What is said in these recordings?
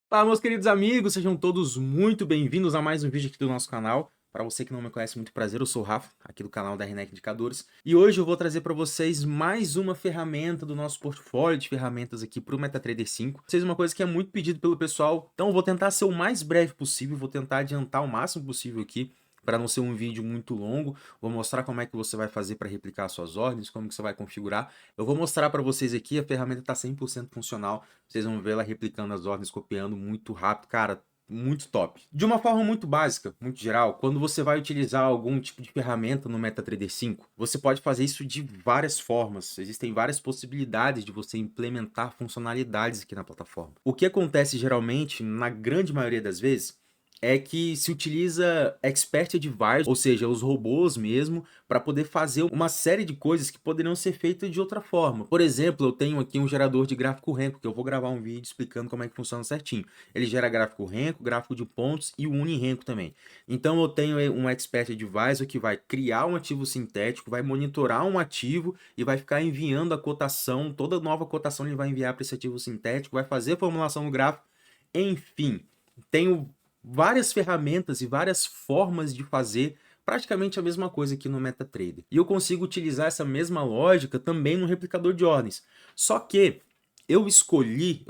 Fala, meus queridos amigos, sejam todos muito bem-vindos a mais um vídeo aqui do nosso canal. Para você que não me conhece, muito prazer, eu sou o Rafa, aqui do canal da RNEC Indicadores. E hoje eu vou trazer para vocês mais uma ferramenta do nosso portfólio de ferramentas aqui para o MetaTrader 5. Vocês uma coisa que é muito pedido pelo pessoal, então eu vou tentar ser o mais breve possível, vou tentar adiantar o máximo possível aqui, para não ser um vídeo muito longo. Vou mostrar como é que você vai fazer para replicar suas ordens, como que você vai configurar. Eu vou mostrar para vocês aqui, a ferramenta está 100% funcional. Vocês vão ver ela replicando as ordens, copiando muito rápido. Cara, muito top. De uma forma muito básica, muito geral, quando você vai utilizar algum tipo de ferramenta no MetaTrader 5, você pode fazer isso de várias formas. Existem várias possibilidades de você implementar funcionalidades aqui na plataforma. O que acontece geralmente, na grande maioria das vezes, é que se utiliza Expert Advisor, ou seja, os robôs mesmo, para poder fazer uma série de coisas que poderiam ser feitas de outra forma. Por exemplo, eu tenho aqui um gerador de gráfico Renko, que eu vou gravar um vídeo explicando como é que funciona certinho. Ele gera gráfico Renko, gráfico de pontos e o Unirenko também. Então eu tenho um Expert Advisor que vai criar um ativo sintético, vai monitorar um ativo e vai ficar enviando a cotação, toda nova cotação ele vai enviar para esse ativo sintético, vai fazer a formulação do gráfico, enfim. Tenho várias ferramentas e várias formas de fazer praticamente a mesma coisa aqui no MetaTrader. E eu consigo utilizar essa mesma lógica também no replicador de ordens. Só que eu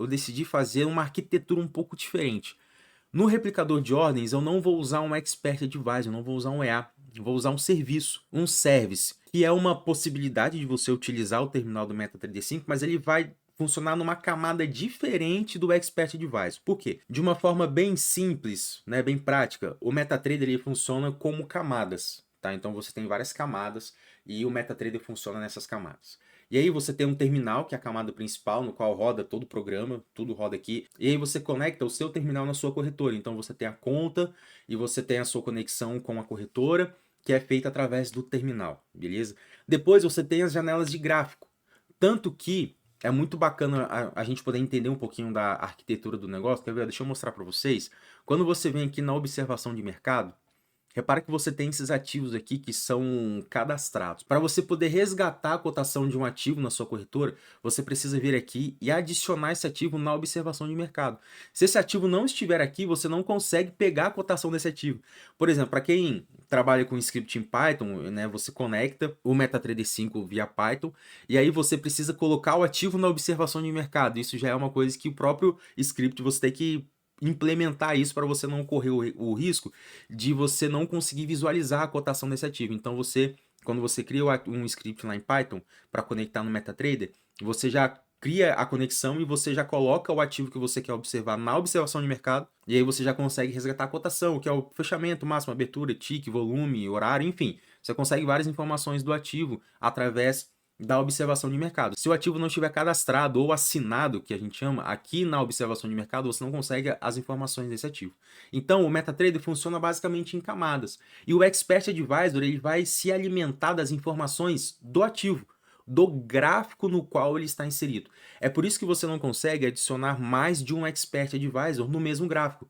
decidi fazer uma arquitetura um pouco diferente. No replicador de ordens, eu não vou usar um Expert Advisor, eu não vou usar um EA, eu vou usar um serviço, um service, que é uma possibilidade de você utilizar o terminal do MetaTrader 5, mas ele vai funcionar numa camada diferente do Expert Advisor. Por quê? De uma forma bem simples, né, bem prática, o MetaTrader ele funciona como camadas, tá? Então você tem várias camadas e o MetaTrader funciona nessas camadas. E aí você tem um terminal, que é a camada principal, no qual roda todo o programa, tudo roda aqui. E aí você conecta o seu terminal na sua corretora. Então você tem a conta e você tem a sua conexão com a corretora, que é feita através do terminal, beleza? Depois você tem as janelas de gráfico. Tanto que é muito bacana a gente poder entender um pouquinho da arquitetura do negócio. Quer ver? Deixa eu mostrar para vocês. Quando você vem aqui na observação de mercado, repara que você tem esses ativos aqui que são cadastrados. Para você poder resgatar a cotação de um ativo na sua corretora, você precisa vir aqui e adicionar esse ativo na observação de mercado. Se esse ativo não estiver aqui, você não consegue pegar a cotação desse ativo. Por exemplo, para quem trabalha com script em Python, né, você conecta o MetaTrader 5 via Python e aí você precisa colocar o ativo na observação de mercado. Isso já é uma coisa que o próprio script você tem que implementar isso para você não correr o risco de você não conseguir visualizar a cotação desse ativo. Então você, quando você cria um script lá em Python para conectar no MetaTrader, você já cria a conexão e você já coloca o ativo que você quer observar na observação de mercado, e aí você já consegue resgatar a cotação, que é o fechamento, máximo, abertura, tick, volume, horário, enfim. Você consegue várias informações do ativo através da observação de mercado. Se o ativo não estiver cadastrado ou assinado, que a gente chama, aqui na observação de mercado, você não consegue as informações desse ativo. Então, o MetaTrader funciona basicamente em camadas. E o Expert Advisor ele vai se alimentar das informações do ativo, do gráfico no qual ele está inserido. É por isso que você não consegue adicionar mais de um Expert Advisor no mesmo gráfico.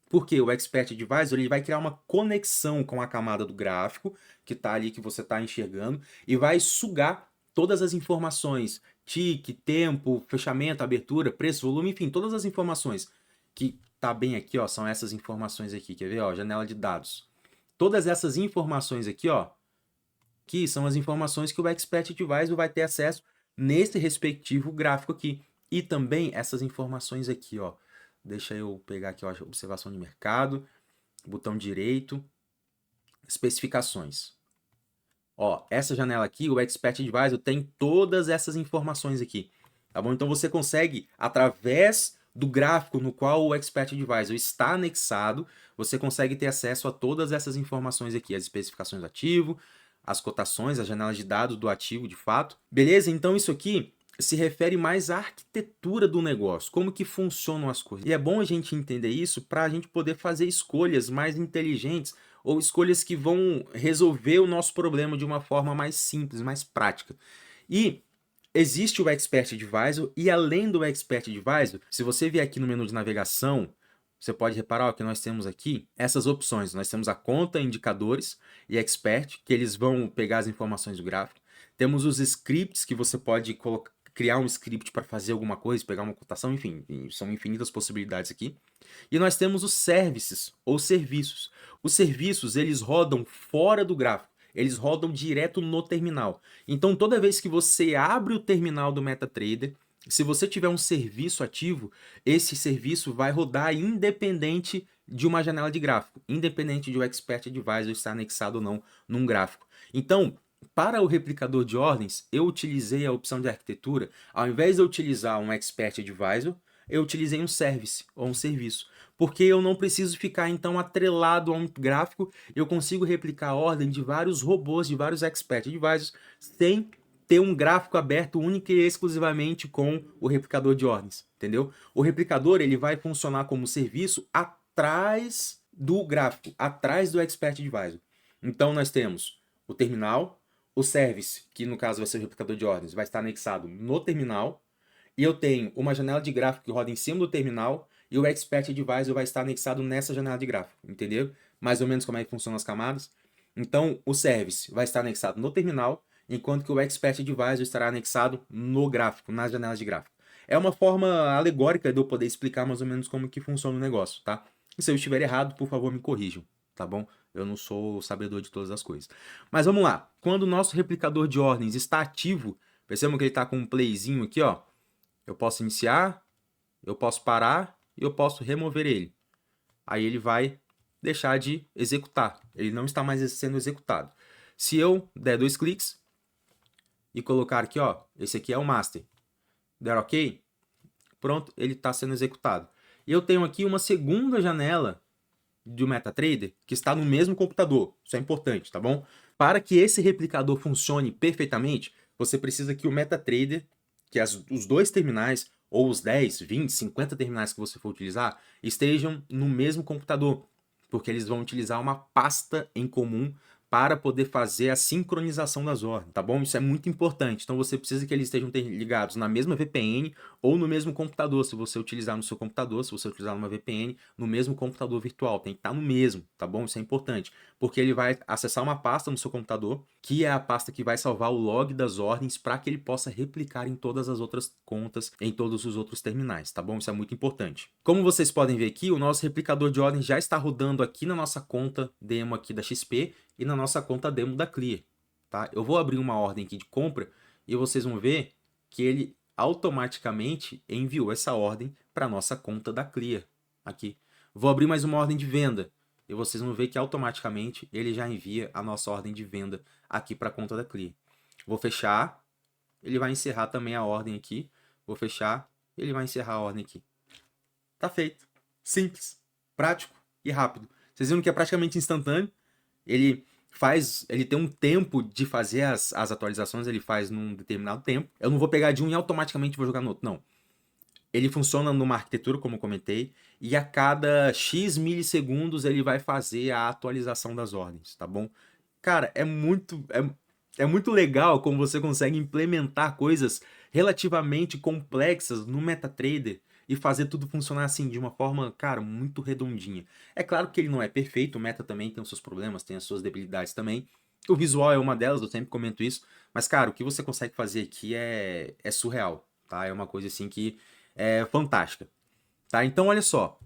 Porque o Expert Advisor ele vai criar uma conexão com a camada do gráfico, que está ali, que você está enxergando, e vai sugar todas as informações, TIC, tempo, fechamento, abertura, preço, volume, enfim, todas as informações que tá bem aqui, ó, são essas informações aqui, quer ver, ó, janela de dados. Todas essas informações aqui, ó, que são as informações que o Expert Advisor vai ter acesso nesse respectivo gráfico aqui. E também essas informações aqui, ó. Deixa eu pegar aqui, ó, observação de mercado, botão direito, especificações. Ó, essa janela aqui, o Expert Advisor tem todas essas informações aqui, tá bom? Então você consegue, através do gráfico no qual o Expert Advisor está anexado, você consegue ter acesso a todas essas informações aqui, as especificações do ativo, as cotações, as janelas de dados do ativo de fato. Beleza? Então isso aqui se refere mais à arquitetura do negócio, como que funcionam as coisas. E é bom a gente entender isso para a gente poder fazer escolhas mais inteligentes ou escolhas que vão resolver o nosso problema de uma forma mais simples, mais prática. E existe o Expert Advisor, e além do Expert Advisor, se você vier aqui no menu de navegação, você pode reparar ó, que nós temos aqui essas opções. Nós temos a conta, indicadores e expert, que eles vão pegar as informações do gráfico. Temos os scripts que você pode criar um script para fazer alguma coisa, pegar uma cotação, enfim, são infinitas possibilidades aqui. E nós temos os services, ou serviços. Os serviços, eles rodam fora do gráfico, eles rodam direto no terminal. Então, toda vez que você abre o terminal do MetaTrader, se você tiver um serviço ativo, esse serviço vai rodar independente de uma janela de gráfico, independente de o Expert Advisor estar anexado ou não num gráfico. Então, para o replicador de ordens, eu utilizei a opção de arquitetura, ao invés de eu utilizar um Expert Advisor, eu utilizei um service ou um serviço, porque eu não preciso ficar então atrelado a um gráfico, eu consigo replicar a ordem de vários robôs, de vários Expert Advisors, sem ter um gráfico aberto única e exclusivamente com o replicador de ordens, entendeu? O replicador ele vai funcionar como serviço atrás do gráfico, atrás do Expert Advisor. Então nós temos o terminal, o service, que no caso vai ser o replicador de ordens, vai estar anexado no terminal, e eu tenho uma janela de gráfico que roda em cima do terminal, e o Expert Advisor vai estar anexado nessa janela de gráfico, entendeu? Mais ou menos como é que funcionam as camadas. Então, o service vai estar anexado no terminal, enquanto que o Expert Advisor estará anexado no gráfico, nas janelas de gráfico. É uma forma alegórica de eu poder explicar mais ou menos como que funciona o negócio, tá? E se eu estiver errado, por favor, me corrijam, tá bom? Eu não sou sabedor de todas as coisas. Mas vamos lá. Quando o nosso replicador de ordens está ativo, percebam que ele está com um playzinho aqui, ó. Eu posso iniciar, eu posso parar e eu posso remover ele. Aí ele vai deixar de executar. Ele não está mais sendo executado. Se eu der 2 cliques e colocar aqui, ó, esse aqui é o master, der OK, pronto, ele está sendo executado. E eu tenho aqui uma segunda janela do MetaTrader que está no mesmo computador. Isso é importante, tá bom? Para que esse replicador funcione perfeitamente, você precisa que o MetaTrader, que os dois terminais, ou os 10, 20, 50 terminais que você for utilizar, estejam no mesmo computador, porque eles vão utilizar uma pasta em comum para poder fazer a sincronização das ordens, tá bom? Isso é muito importante. Então você precisa que eles estejam ligados na mesma VPN ou no mesmo computador, se você utilizar no seu computador, se você utilizar uma VPN, no mesmo computador virtual, tem que estar no mesmo, tá bom? Isso é importante, porque ele vai acessar uma pasta no seu computador, que é a pasta que vai salvar o log das ordens para que ele possa replicar em todas as outras contas, em todos os outros terminais, tá bom? Isso é muito importante. Como vocês podem ver aqui, o nosso replicador de ordens já está rodando aqui na nossa conta demo aqui da XP e na nossa conta demo da Clear, tá? Eu vou abrir uma ordem aqui de compra e vocês vão ver que ele automaticamente enviou essa ordem para a nossa conta da Clear aqui. Vou abrir mais uma ordem de venda e vocês vão ver que automaticamente ele já envia a nossa ordem de venda aqui para a conta da Clear. Vou fechar, ele vai encerrar também a ordem aqui. Vou fechar, ele vai encerrar a ordem aqui. Tá feito. Simples, prático e rápido. Vocês viram que é praticamente instantâneo. Ele tem um tempo de fazer as atualizações, ele faz num determinado tempo. Eu não vou pegar de um e automaticamente vou jogar no outro, não. Ele funciona numa arquitetura, como eu comentei, e a cada X milissegundos ele vai fazer a atualização das ordens, tá bom? Cara, é muito legal como você consegue implementar coisas relativamente complexas no MetaTrader e fazer tudo funcionar assim, de uma forma, cara, muito redondinha. É claro que ele não é perfeito, o Meta também tem os seus problemas, tem as suas debilidades também. O visual é uma delas, eu sempre comento isso. Mas, cara, o que você consegue fazer aqui é surreal, tá? É uma coisa assim que é fantástica, tá? Então, olha só.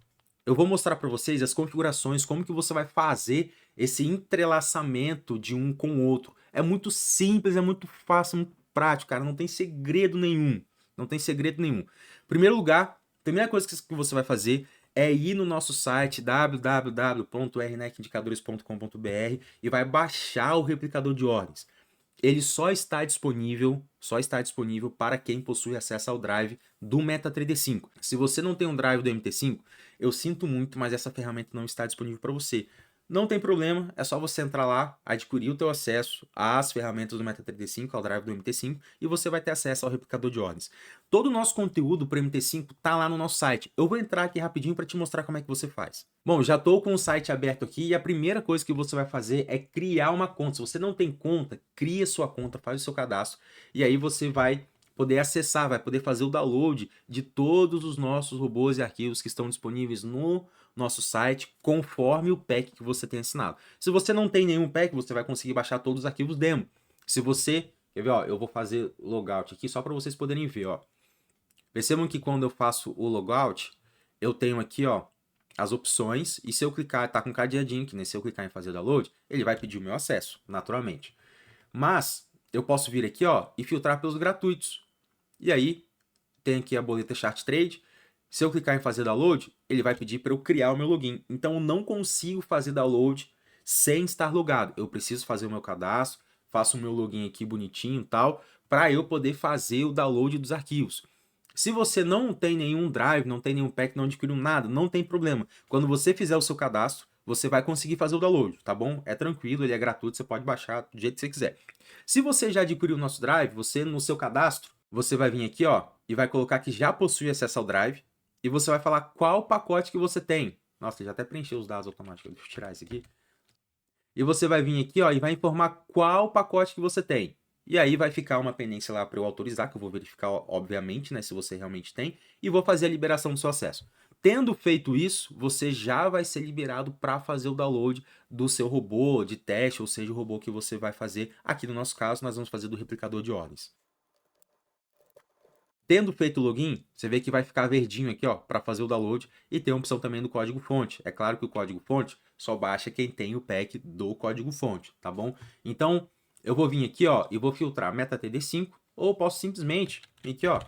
Eu vou mostrar para vocês as configurações, como que você vai fazer esse entrelaçamento de um com o outro. É muito simples, é muito fácil, muito prático, cara. Não tem segredo nenhum. Não tem segredo nenhum. Em primeiro lugar, a primeira coisa que você vai fazer é ir no nosso site www.rnecindicadores.com.br e vai baixar o replicador de ordens. Ele só está disponível para quem possui acesso ao drive do MetaTrader 5. Se você não tem um drive do MT5, eu sinto muito, mas essa ferramenta não está disponível para você. Não tem problema, é só você entrar lá, adquirir o teu acesso às ferramentas do MetaTrader 5, ao drive do MT5, e você vai ter acesso ao replicador de ordens. Todo o nosso conteúdo para o MT5 está lá no nosso site. Eu vou entrar aqui rapidinho para te mostrar como é que você faz. Bom, já estou com o site aberto aqui e a primeira coisa que você vai fazer é criar uma conta. Se você não tem conta, cria sua conta, faz o seu cadastro e aí você vai poder acessar, vai poder fazer o download de todos os nossos robôs e arquivos que estão disponíveis no nosso site, conforme o pack que você tem assinado. Se você não tem nenhum pack, você vai conseguir baixar todos os arquivos demo. Se você Quer ver, ó? Eu vou fazer logout aqui só para vocês poderem ver, ó. Percebam que quando eu faço o logout, eu tenho aqui, ó, as opções, e se eu clicar, tá com cadeadinho aqui, né? Se eu clicar em fazer download, ele vai pedir o meu acesso, naturalmente. Mas eu posso vir aqui, ó, e filtrar pelos gratuitos. E aí, tem aqui a boleta Chart Trade. Se eu clicar em fazer download, ele vai pedir para eu criar o meu login. Então, eu não consigo fazer download sem estar logado. Eu preciso fazer o meu cadastro, faço o meu login aqui bonitinho e tal, para eu poder fazer o download dos arquivos. Se você não tem nenhum drive, não tem nenhum pack, não adquiriu nada, não tem problema. Quando você fizer o seu cadastro, você vai conseguir fazer o download, tá bom? É tranquilo, ele é gratuito, você pode baixar do jeito que você quiser. Se você já adquiriu o nosso drive, você no seu cadastro, você vai vir aqui, ó, e vai colocar que já possui acesso ao drive, e você vai falar qual pacote que você tem. Nossa, já até preencheu os dados automáticos, deixa eu tirar isso aqui. E você vai vir aqui, ó, e vai informar qual pacote que você tem. E aí vai ficar uma pendência lá para eu autorizar, que eu vou verificar, obviamente, né, se você realmente tem, e vou fazer a liberação do seu acesso. Tendo feito isso, você já vai ser liberado para fazer o download do seu robô de teste, ou seja, o robô que você vai fazer. Aqui no nosso caso, nós vamos fazer do replicador de ordens. Tendo feito o login, você vê que vai ficar verdinho aqui, ó, para fazer o download, e tem a opção também do código-fonte. É claro que o código-fonte só baixa quem tem o pack do código-fonte, tá bom? Então, eu vou vir aqui, ó, e vou filtrar MetaTD5, ou posso simplesmente vir aqui, ó,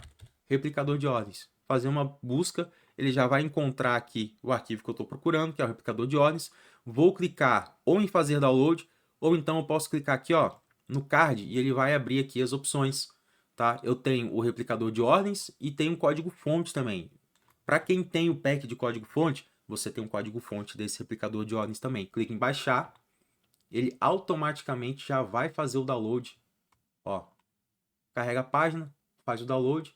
replicador de ordens, fazer uma busca, ele já vai encontrar aqui o arquivo que eu estou procurando, que é o replicador de ordens. Vou clicar ou em fazer download, ou então eu posso clicar aqui, ó, no card, e ele vai abrir aqui as opções. Tá? Eu tenho o replicador de ordens e tenho um código-fonte também. Para quem tem o pack de código-fonte, você tem um código-fonte desse replicador de ordens também. Clica em baixar, ele automaticamente já vai fazer o download. Ó, carrega a página, faz o download,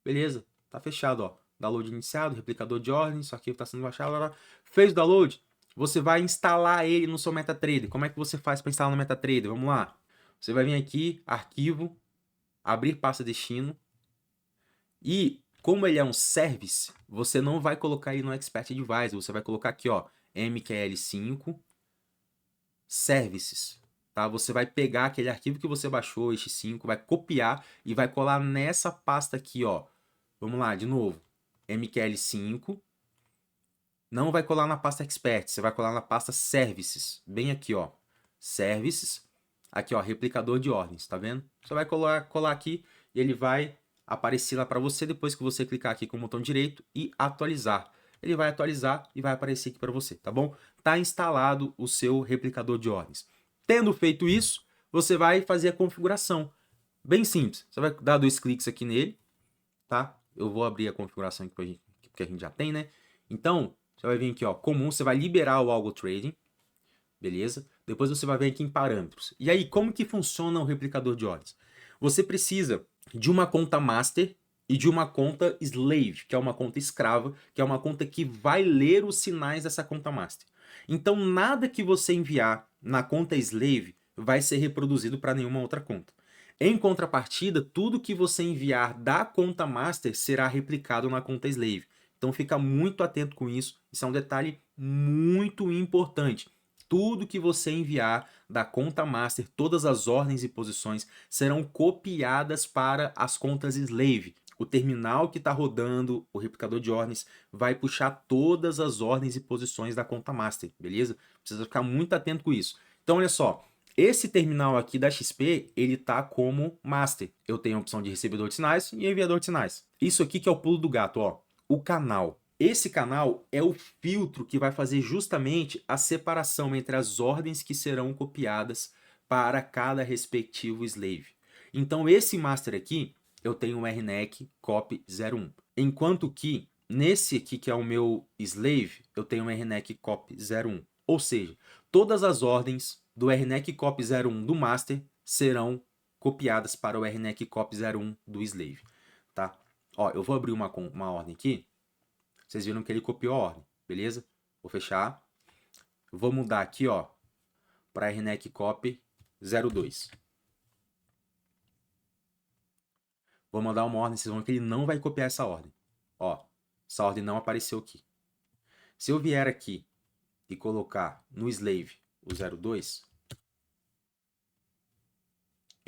beleza, tá fechado. Ó. Download iniciado, replicador de ordens, isso aqui está sendo baixado. Fez o download, você vai instalar ele no seu MetaTrader. Como é que você faz para instalar no MetaTrader? Vamos lá. Você vai vir aqui, arquivo, abrir pasta destino, e como ele é um service, você não vai colocar ele no Expert Advisor, você vai colocar aqui, ó, MQL5 Services, tá? Você vai pegar aquele arquivo que você baixou, este 5, vai copiar e vai colar nessa pasta aqui, ó. Vamos lá, de novo, MQL5, não vai colar na pasta Expert, você vai colar na pasta Services, bem aqui, ó, Services, aqui, ó, replicador de ordens, tá vendo? Você vai colar aqui e ele vai aparecer lá para você depois que você clicar aqui com o botão direito e atualizar. Ele vai atualizar e vai aparecer aqui para você, tá bom? Tá instalado o seu replicador de ordens. Tendo feito isso, você vai fazer a configuração. Bem simples. Você vai dar 2 cliques aqui nele, tá? Eu vou abrir a configuração aqui porque a gente já tem, né? Então, você vai vir aqui, ó, comum, você vai liberar o Algo Trading, beleza? Depois você vai vir aqui em parâmetros. E aí, como que funciona o replicador de ordens? Você precisa de uma conta master e de uma conta slave, que é uma conta escrava, que é uma conta que vai ler os sinais dessa conta master. Então, nada que você enviar na conta slave vai ser reproduzido para nenhuma outra conta. Em contrapartida, tudo que você enviar da conta master será replicado na conta slave. Então, fica muito atento com isso. Isso é um detalhe muito importante. Tudo que você enviar da conta master, todas as ordens e posições serão copiadas para as contas slave. O terminal que está rodando o replicador de ordens vai puxar todas as ordens e posições da conta master, beleza? Precisa ficar muito atento com isso. Então, olha só, esse terminal aqui da XP, ele tá como master. Eu tenho a opção de recebedor de sinais e enviador de sinais. Isso aqui que é o pulo do gato, ó. O canal. Esse canal é o filtro que vai fazer justamente a separação entre as ordens que serão copiadas para cada respectivo slave. Então, esse master aqui, eu tenho um RNEC copy 01. Enquanto que, nesse aqui que é o meu slave, eu tenho um RNEC copy 01. Ou seja, todas as ordens do RNEC copy 01 do master serão copiadas para o RNEC copy 01 do slave. Tá? Ó, eu vou abrir uma ordem aqui. Vocês viram que ele copiou a ordem, beleza? Vou fechar. Vou mudar aqui, ó, para RNEC copy 02. Vou mandar uma ordem, vocês vão ver que ele não vai copiar essa ordem. Ó, essa ordem não apareceu aqui. Se eu vier aqui e colocar no slave o 02,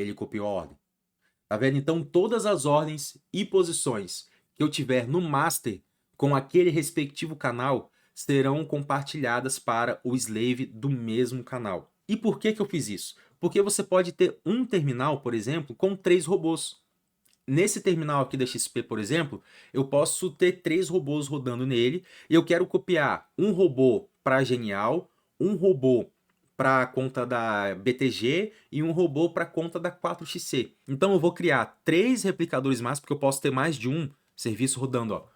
ele copiou a ordem. Tá vendo? Então, todas as ordens e posições que eu tiver no master com aquele respectivo canal serão compartilhadas para o slave do mesmo canal. E por que que eu fiz isso? Porque você pode ter um terminal, por exemplo, com 3 robôs. Nesse terminal aqui da XP, por exemplo, eu posso ter 3 robôs rodando nele e eu quero copiar um robô para Genial, um robô para a conta da BTG e um robô para a conta da 4XC. Então eu vou criar 3 replicadores master, porque eu posso ter mais de um serviço rodando. Ó.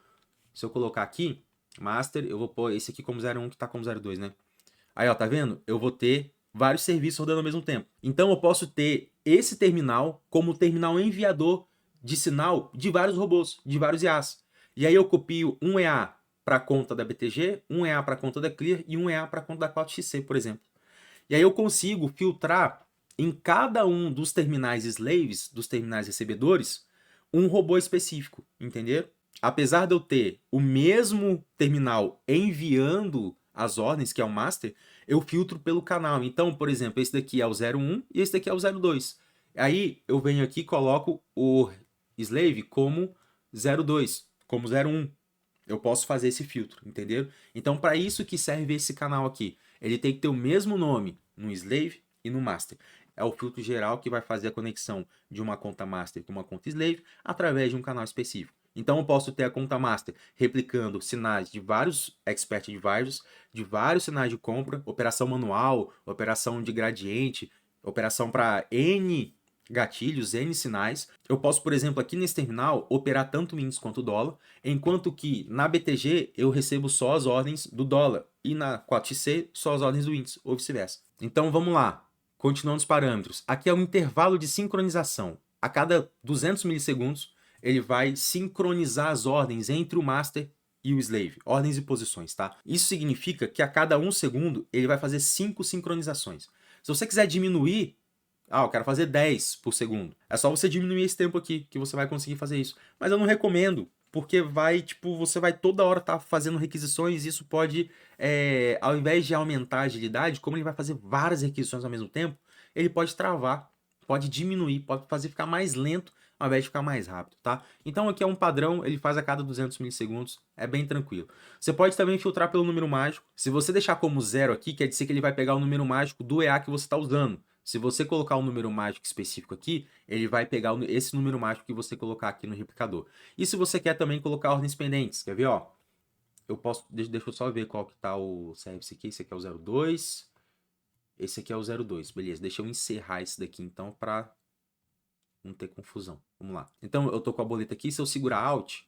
Se eu colocar aqui, master, eu vou pôr esse aqui como 01 que está como 02, né? Aí, ó, tá vendo? Eu vou ter vários serviços rodando ao mesmo tempo. Então eu posso ter esse terminal como terminal enviador de sinal de vários robôs, de vários IAs. E aí eu copio um EA para a conta da BTG, um EA para a conta da Clear e um EA para a conta da 4XC, por exemplo. E aí eu consigo filtrar em cada um dos terminais slaves, dos terminais recebedores, um robô específico, entendeu? Apesar de eu ter o mesmo terminal enviando as ordens, que é o master, eu filtro pelo canal. Então, por exemplo, esse daqui é o 01 e esse daqui é o 02. Aí eu venho aqui e coloco o slave como 02, como 01. Eu posso fazer esse filtro, entendeu? Então, para isso que serve esse canal aqui. Ele tem que ter o mesmo nome no slave e no master. É o filtro geral que vai fazer a conexão de uma conta master com uma conta slave através de um canal específico. Então, eu posso ter a conta master replicando sinais de vários expert advisors, de vários sinais de compra, operação manual, operação de gradiente, operação para N gatilhos, N sinais. Eu posso, por exemplo, aqui nesse terminal, operar tanto o índice quanto o dólar, enquanto que na BTG eu recebo só as ordens do dólar e na 4XC só as ordens do índice, ou vice-versa. Então vamos lá, continuando os parâmetros. Aqui é o intervalo de sincronização. A cada 200 milissegundos ele vai sincronizar as ordens entre o master e o slave, ordens e posições, tá? Isso significa que a cada 1 segundo ele vai fazer 5 sincronizações. Se você quiser diminuir, eu quero fazer 10 por segundo. É só você diminuir esse tempo aqui, que você vai conseguir fazer isso. Mas eu não recomendo, porque você vai toda hora estar fazendo requisições e isso pode, ao invés de aumentar a agilidade, como ele vai fazer várias requisições ao mesmo tempo, ele pode travar, pode diminuir, pode fazer ficar mais lento ao invés de ficar mais rápido, tá? Então aqui é um padrão, ele faz a cada 200 milissegundos, é bem tranquilo. Você pode também filtrar pelo número mágico. Se você deixar como 0 aqui, quer dizer que ele vai pegar o número mágico do EA que você está usando. Se você colocar um número mágico específico aqui, ele vai pegar esse número mágico que você colocar aqui no replicador. E se você quer também colocar ordens pendentes, quer ver, ó? Eu posso, deixa eu só ver qual que tá o service aqui. Esse aqui é o 02. Esse aqui é o 02, beleza. Deixa eu encerrar esse daqui então para não ter confusão. Vamos lá. Então eu tô com a boleta aqui, se eu segurar Alt,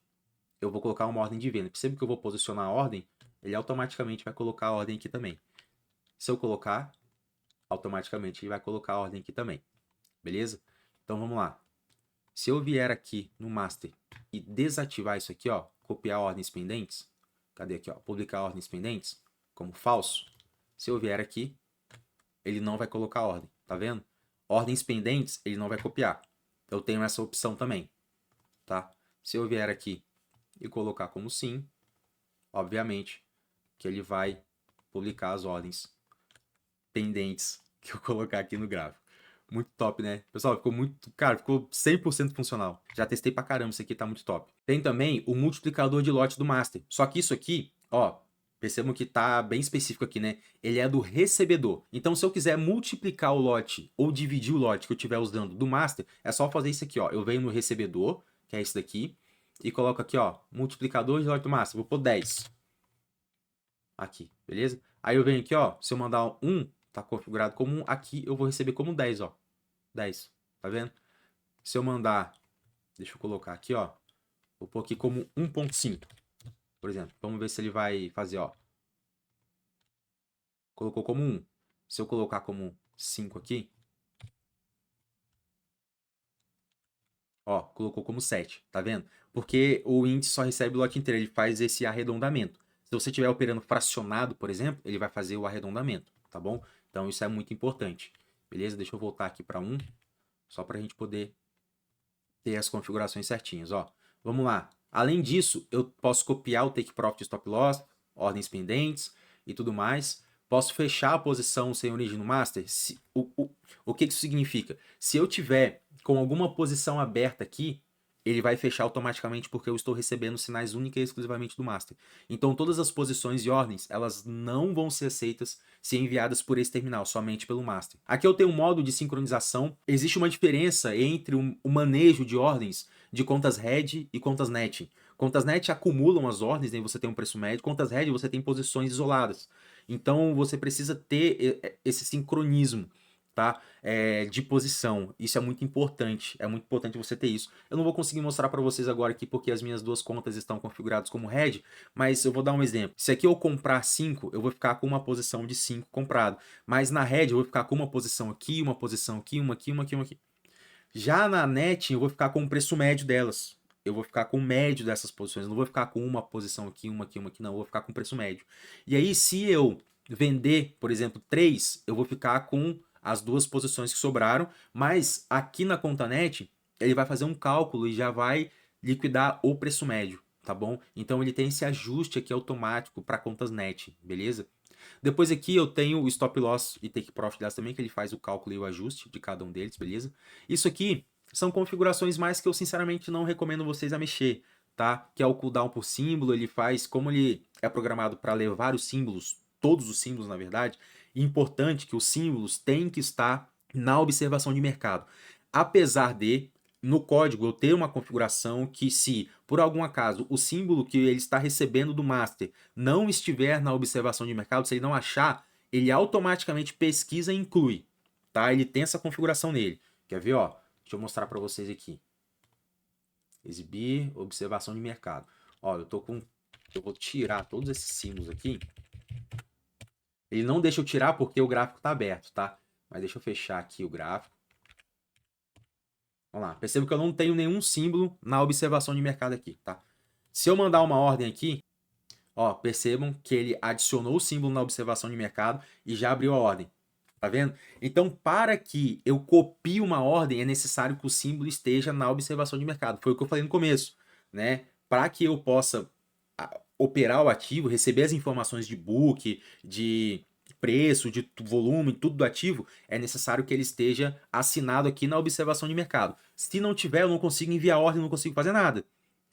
eu vou colocar uma ordem de venda. Percebe que eu vou posicionar a ordem, ele automaticamente vai colocar a ordem aqui também. Se eu colocar, automaticamente ele vai colocar a ordem aqui também. Beleza? Então vamos lá. Se eu vier aqui no master e desativar isso aqui, ó, copiar ordens pendentes, cadê aqui, ó, publicar ordens pendentes como falso. Se eu vier aqui, ele não vai colocar a ordem, tá vendo? Ordens pendentes, ele não vai copiar. Eu tenho essa opção também, tá? Se eu vier aqui e colocar como sim, obviamente que ele vai publicar as ordens pendentes que eu colocar aqui no gráfico. Muito top, né? Pessoal, ficou muito... Cara, ficou 100% funcional. Já testei pra caramba, isso aqui tá muito top. Tem também o multiplicador de lote do master. Só que isso aqui, ó, percebam que tá bem específico aqui, né? Ele é do recebedor. Então, se eu quiser multiplicar o lote ou dividir o lote que eu estiver usando do master, é só fazer isso aqui, ó. Eu venho no recebedor, que é esse daqui, e coloco aqui, ó, multiplicador de lote do master. Vou pôr 10. Aqui, beleza? Aí eu venho aqui, ó, se eu mandar 1, tá configurado como 1, aqui eu vou receber como 10, ó. 10, tá vendo? Se eu mandar, deixa eu colocar aqui, ó, vou pôr aqui como 1.5, por exemplo. Vamos ver se ele vai fazer, ó. Colocou como 1. Se eu colocar como 5 aqui, ó, colocou como 7, tá vendo? Porque o índice só recebe o lote inteiro, ele faz esse arredondamento. Se você estiver operando fracionado, por exemplo, ele vai fazer o arredondamento, tá bom? Então isso é muito importante, beleza? Deixa eu voltar aqui para 1, só para a gente poder ter as configurações certinhas, ó. Vamos lá. Além disso, eu posso copiar o take profit stop loss, ordens pendentes e tudo mais. Posso fechar a posição sem origem no master? O que isso significa? Se eu tiver com alguma posição aberta aqui, ele vai fechar automaticamente porque eu estou recebendo sinais única e exclusivamente do master. Então todas as posições e ordens, elas não vão ser aceitas se enviadas por esse terminal, somente pelo master. Aqui eu tenho um modo de sincronização. Existe uma diferença entre o manejo de ordens de contas head e contas net. Contas net acumulam as ordens, aí você tem um preço médio. Contas head você tem posições isoladas. Então você precisa ter esse sincronismo, tá? De posição. Isso é muito importante. É muito importante você ter isso. Eu não vou conseguir mostrar para vocês agora aqui porque as minhas duas contas estão configuradas como head, mas eu vou dar um exemplo. Se aqui eu comprar 5, eu vou ficar com uma posição de 5 comprado. Mas na head eu vou ficar com uma posição aqui, uma posição aqui, uma aqui, uma aqui, uma aqui. Já na net eu vou ficar com o preço médio delas. Eu vou ficar com o médio dessas posições. Eu não vou ficar com uma posição aqui, uma aqui, uma aqui, não. Eu vou ficar com o preço médio. E aí, se eu vender, por exemplo, 3, eu vou ficar com as duas posições que sobraram. Mas aqui na conta net, ele vai fazer um cálculo e já vai liquidar o preço médio, tá bom? Então ele tem esse ajuste aqui automático para contas net, beleza? Depois aqui eu tenho o stop loss e take profit delas também, que ele faz o cálculo e o ajuste de cada um deles, beleza? Isso aqui são configurações mais que eu sinceramente não recomendo vocês a mexer, tá? Que é o cooldown por símbolo, ele faz, como ele é programado para levar os símbolos, todos os símbolos na verdade, é importante que os símbolos têm que estar na observação de mercado. Apesar de no código eu ter uma configuração que se, por algum acaso, o símbolo que ele está recebendo do master não estiver na observação de mercado, se ele não achar, ele automaticamente pesquisa e inclui, tá? Ele tem essa configuração nele. Quer ver, ó? Deixa eu mostrar para vocês aqui. Exibir, observação de mercado. Ó, eu vou tirar todos esses símbolos aqui. Ele não deixa eu tirar porque o gráfico está aberto, tá? Mas deixa eu fechar aqui o gráfico. Vamos lá, perceba que eu não tenho nenhum símbolo na observação de mercado aqui, tá? Se eu mandar uma ordem aqui, ó, percebam que ele adicionou o símbolo na observação de mercado e já abriu a ordem, tá vendo? Então, para que eu copie uma ordem, é necessário que o símbolo esteja na observação de mercado. Foi o que eu falei no começo, né? Para que eu possa operar o ativo, receber as informações de book, de preço, de volume, tudo do ativo, é necessário que ele esteja assinado aqui na observação de mercado. Se não tiver, eu não consigo enviar ordem, não consigo fazer nada,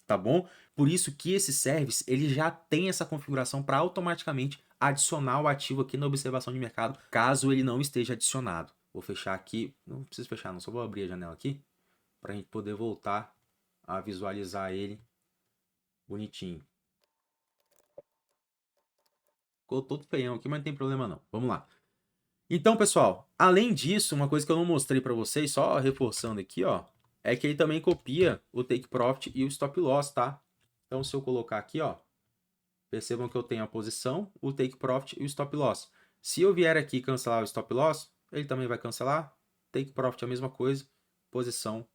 tá bom? Por isso que esse service, ele já tem essa configuração para automaticamente adicionar o ativo aqui na observação de mercado, caso ele não esteja adicionado. Vou fechar aqui, não preciso fechar não, só vou abrir a janela aqui, para a gente poder voltar a visualizar ele bonitinho. Ficou todo feião aqui, mas não tem problema não. Vamos lá. Então, pessoal, além disso, uma coisa que eu não mostrei para vocês, só reforçando aqui, ó, é que ele também copia o take profit e o stop loss, tá? Então, se eu colocar aqui, ó, percebam que eu tenho a posição, o take profit e o stop loss. Se eu vier aqui cancelar o stop loss, ele também vai cancelar. Take profit a mesma coisa, posição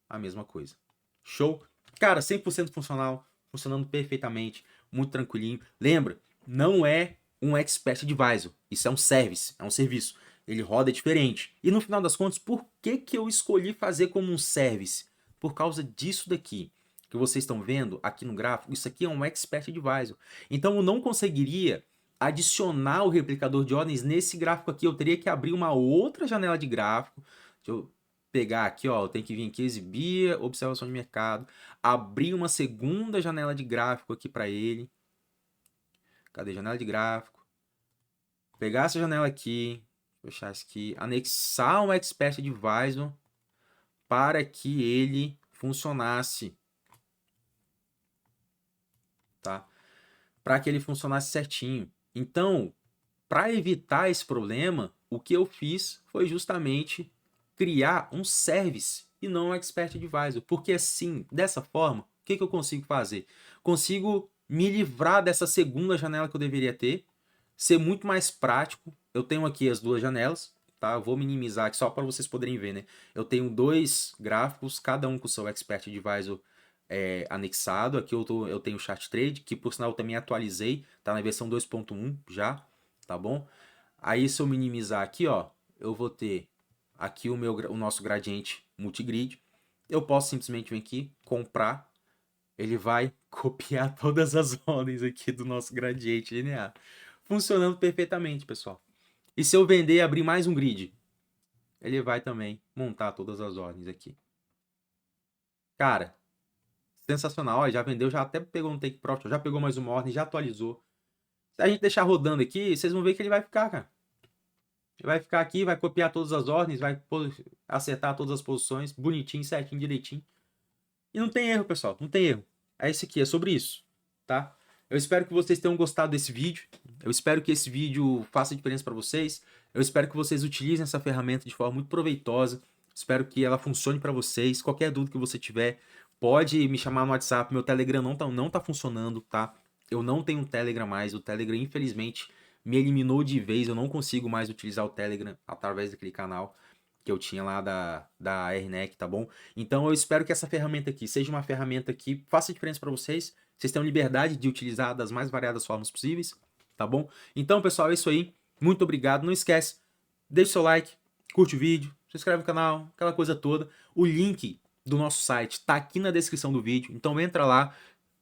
a mesma coisa. Show? Cara, 100% funcional, funcionando perfeitamente, muito tranquilinho. Lembra, não é um expert advisor, isso é um service, é um serviço. Ele roda diferente. E no final das contas, por que que eu escolhi fazer como um service? Por causa disso daqui que vocês estão vendo aqui no gráfico, isso aqui é um expert advisor. Então eu não conseguiria adicionar o replicador de ordens nesse gráfico aqui. Eu teria que abrir uma outra janela de gráfico. Deixa eu pegar aqui, ó, eu tenho que vir aqui, exibir, observação de mercado, abrir uma segunda janela de gráfico aqui para ele. Cadê a janela de gráfico? Pegar essa janela aqui, fechar isso aqui, anexar um expert advisor para que ele funcionasse, tá? Para que ele funcionasse certinho. Então, para evitar esse problema, o que eu fiz foi justamente criar um service e não um expert advisor. Porque assim, dessa forma, o que eu consigo fazer? Consigo me livrar dessa segunda janela que eu deveria ter, ser muito mais prático. Eu tenho aqui as duas janelas, tá? Eu vou minimizar aqui só para vocês poderem ver, né? Eu tenho dois gráficos, cada um com o seu expert advisor anexado. Aqui eu tenho o chart trade, que por sinal eu também atualizei, tá na versão 2.1 já, tá bom? Aí se eu minimizar aqui, ó, eu vou ter aqui o nosso gradiente multigrid. Eu posso simplesmente vir aqui, comprar, ele vai copiar todas as ordens aqui do nosso gradiente linear. funcionando perfeitamente, pessoal. E se eu vender e abrir mais um grid, ele vai também montar todas as ordens aqui. Cara, sensacional. Ó, já vendeu, já até pegou um take profit, já pegou mais uma ordem, já atualizou. Se a gente deixar rodando aqui, vocês vão ver que ele vai ficar, cara. Ele vai ficar aqui, vai copiar todas as ordens, vai acertar todas as posições, bonitinho, certinho, direitinho. E não tem erro, pessoal, não tem erro. É isso aqui, é sobre isso, tá? Eu espero que vocês tenham gostado desse vídeo. Eu espero que esse vídeo faça diferença para vocês. Eu espero que vocês utilizem essa ferramenta de forma muito proveitosa. Espero que ela funcione para vocês. Qualquer dúvida que você tiver, pode me chamar no WhatsApp. Meu Telegram não tá funcionando, tá? Eu não tenho um Telegram mais. O Telegram, infelizmente, me eliminou de vez. Eu não consigo mais utilizar o Telegram através daquele canal que eu tinha lá da RNEC, tá bom? Então eu espero que essa ferramenta aqui seja uma ferramenta que faça diferença para vocês. Vocês tenham liberdade de utilizar das mais variadas formas possíveis, tá bom? Então, pessoal, é isso aí. Muito obrigado. Não esquece, deixa o seu like, curte o vídeo, se inscreve no canal, aquela coisa toda. O link do nosso site tá aqui na descrição do vídeo. Então entra lá,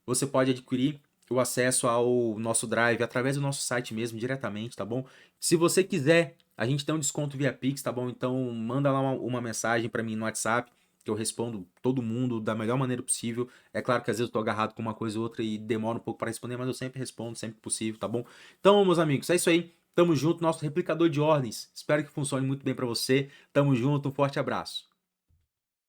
você pode adquirir o acesso ao nosso Drive através do nosso site mesmo, diretamente, tá bom? Se você quiser, a gente tem um desconto via Pix, tá bom? Então manda lá uma mensagem para mim no WhatsApp, que eu respondo todo mundo da melhor maneira possível. É claro que às vezes eu tô agarrado com uma coisa ou outra e demora um pouco para responder, mas eu sempre respondo, sempre que possível, tá bom? Então, meus amigos, é isso aí. Tamo junto, nosso replicador de ordens. Espero que funcione muito bem para você. Tamo junto, um forte abraço.